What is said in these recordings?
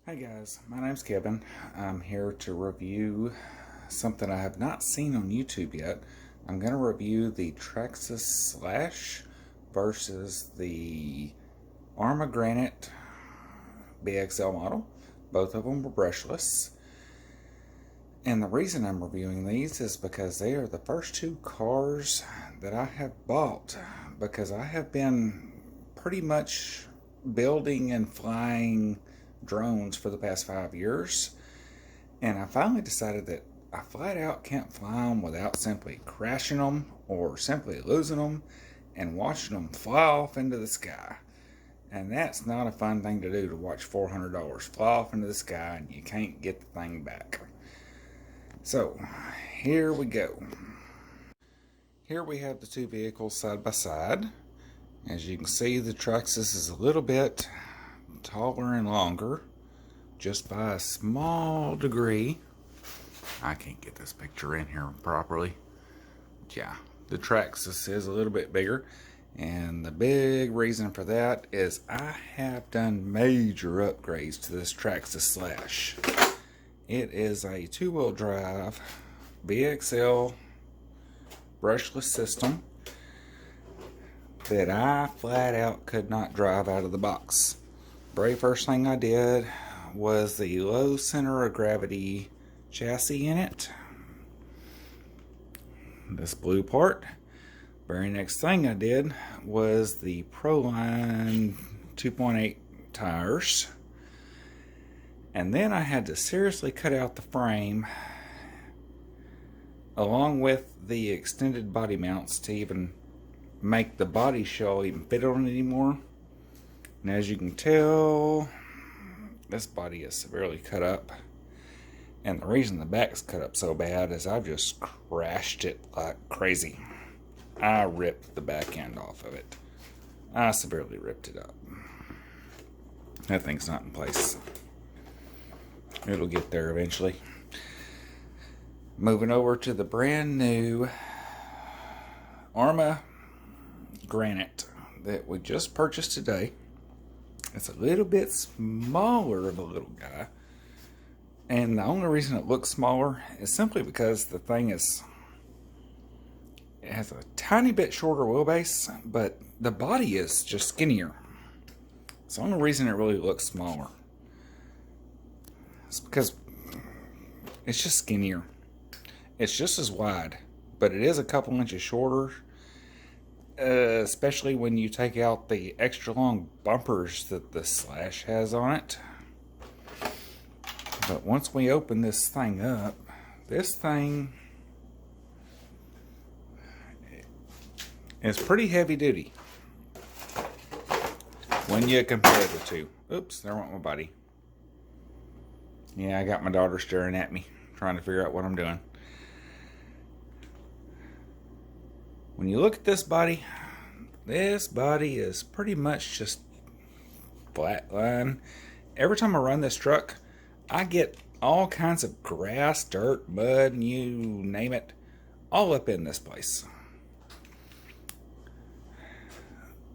Hey guys, my name's Kevin. I'm here to review something I have not seen on YouTube yet. I'm going to review the Traxxas Slash versus the Arrma Granite BXL model. Both of them were brushless. And the reason I'm reviewing these is because they are the first two cars that I have bought, because I have been pretty much building and flying drones for the past 5 years, and I finally decided that I flat out can't fly them without simply crashing them or simply losing them and watching them fly off into the sky. And that's not a fun thing to do, to watch $400 fly off into the sky and you can't get the thing back. So here we go. Here we have the two vehicles side by side. As you can see, the Traxxas is a little bit taller and longer, just by a small degree. I can't get this picture in here properly. Yeah, the Traxxas is a little bit bigger, and the big reason for that is I have done major upgrades to this Traxxas Slash. It is a two-wheel drive BXL brushless system that I flat out could not drive out of the box. Very first thing I did was the low center of gravity chassis in it. This blue part. Very next thing I did was the Proline 2.8 tires. And then I had to seriously cut out the frame along with the extended body mounts to even make the body shell even fit on it anymore. And as you can tell, this body is severely cut up. And the reason the back's cut up so bad is I've just crashed it like crazy. I ripped the back end off of it. I severely ripped it up. That thing's not in place. It'll get there eventually. Moving over to the brand new Arrma Granite that we just purchased today. It's a little bit smaller of a little guy, and the only reason it looks smaller is simply because the thing it has a tiny bit shorter wheelbase, but the body is just skinnier. It's the only reason it really looks smaller. It's because it's just skinnier. It's just as wide, but it is a couple inches shorter. Especially when you take out the extra long bumpers that the Slash has on it. But once we open this thing up, this thing is pretty heavy duty when you compare the two. Oops, there went my buddy. Yeah, I got my daughter staring at me, trying to figure out what I'm doing. When you look at this body is pretty much just flat line. Every time I run this truck, I get all kinds of grass, dirt, mud, you name it, all up in this place.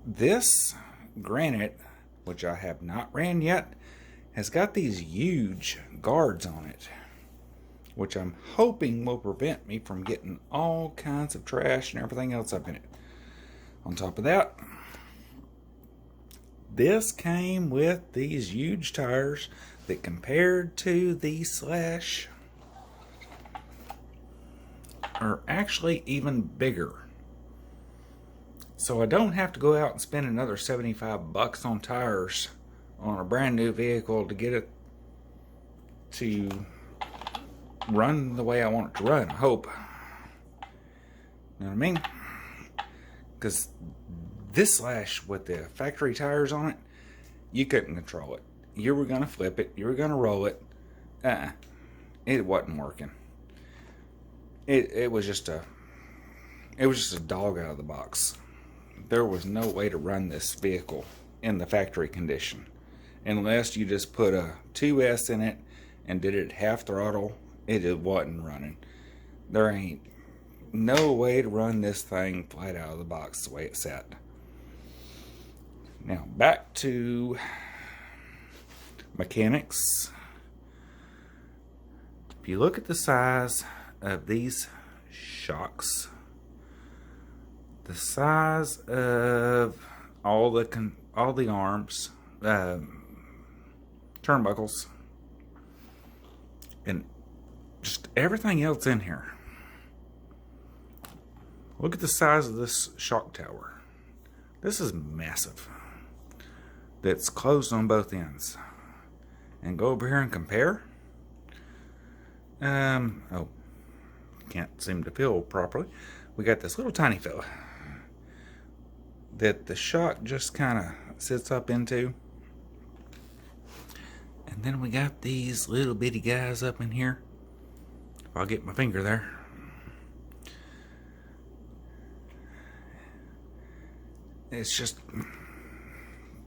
This Granite, which I have not ran yet, has got these huge guards on it, which I'm hoping will prevent me from getting all kinds of trash and everything else up in it. On top of that, this came with these huge tires that, compared to the Slash, are actually even bigger. So I don't have to go out and spend another $75 on tires on a brand new vehicle to get it to run the way I want it to run, I hope. You know what I mean? Because this Slash with the factory tires on it, you couldn't control it. You were going to flip it. You were going to roll it. It wasn't working. It was just a dog out of the box. There was no way to run this vehicle in the factory condition unless you just put a 2S in it and did it at half throttle. It wasn't running. There ain't no way to run this thing flat out of the box the way it's set. Now back to mechanics. If you look at the size of these shocks, the size of all the arms, turnbuckles, and just everything else in here. Look at the size of this shock tower. This is massive. That's closed on both ends. And go over here and compare. Oh, can't seem to feel properly. We got this little tiny fella that the shock just kind of sits up into. And then we got these little bitty guys up in here. If I'll get my finger there. It's just,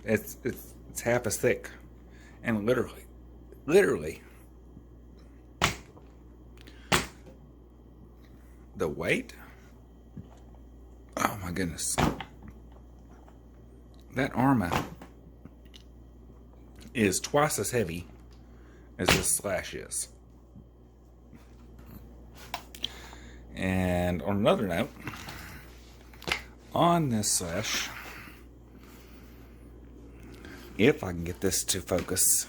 it's half as thick. And literally, the weight, oh my goodness, that Arrma is twice as heavy as this slash is. And on another note, on this slash, if I can get this to focus,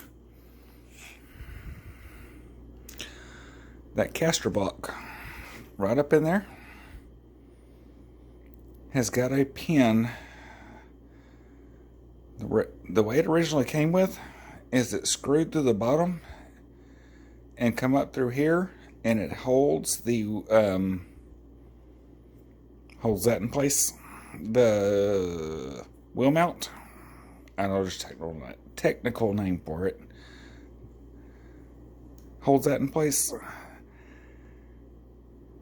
that caster block right up in there has got a pin. The way it originally came with is it screwed through the bottom and come up through here, and it holds the holds that in place. The wheel mount, I know there's a technical name for it, holds that in place.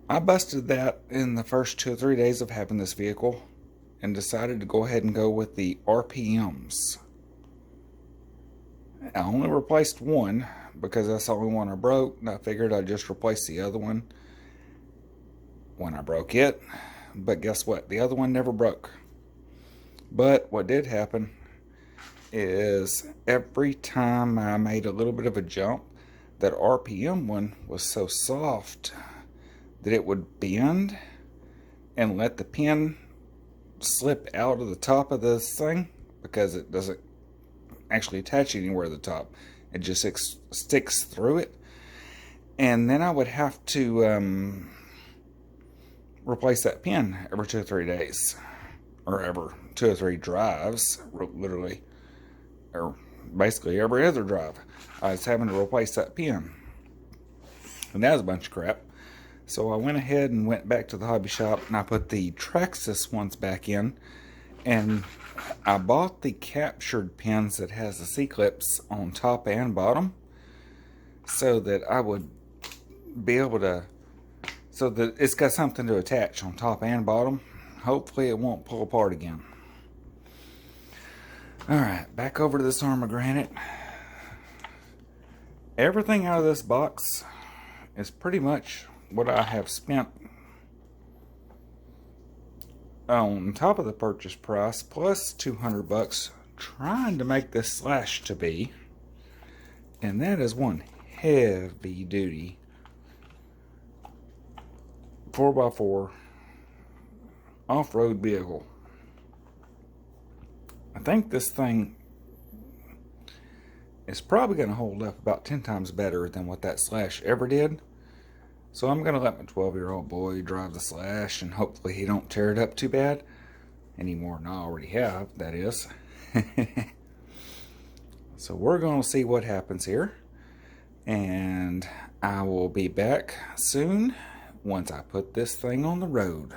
I busted that in the first 2 or 3 days of having this vehicle and decided to go ahead and go with the RPMs. I only replaced one because that's the only one I broke, and I figured I'd just replace the other one when I broke it. But guess what? The other one never broke. But what did happen is every time I made a little bit of a jump, that RPM one was so soft that it would bend and let the pin slip out of the top of this thing, because it doesn't actually attach anywhere at the top. It just sticks through it. And then I would have to replace that pin every 2 or 3 days, or every 2 or 3 drives, literally, or basically every other drive. I was having to replace that pin, and that was a bunch of crap. So I went ahead and went back to the hobby shop, and I put the Traxxas ones back in, and I bought the captured pins that has the C-clips on top and bottom, so that I would be able to, so that it's got something to attach on top and bottom. Hopefully it won't pull apart again. Alright, back over to this Arrma Granite. Everything out of this box is pretty much what I have spent on top of the purchase price, plus $200 trying to make this slash to be. And that is one heavy duty 4x4 off-road vehicle. I think this thing is probably going to hold up about 10 times better than what that slash ever did. So I'm going to let my 12-year-old boy drive the slash, and hopefully he don't tear it up too bad. Any more than I already have, that is. So we're going to see what happens here. And I will be back soon once I put this thing on the road.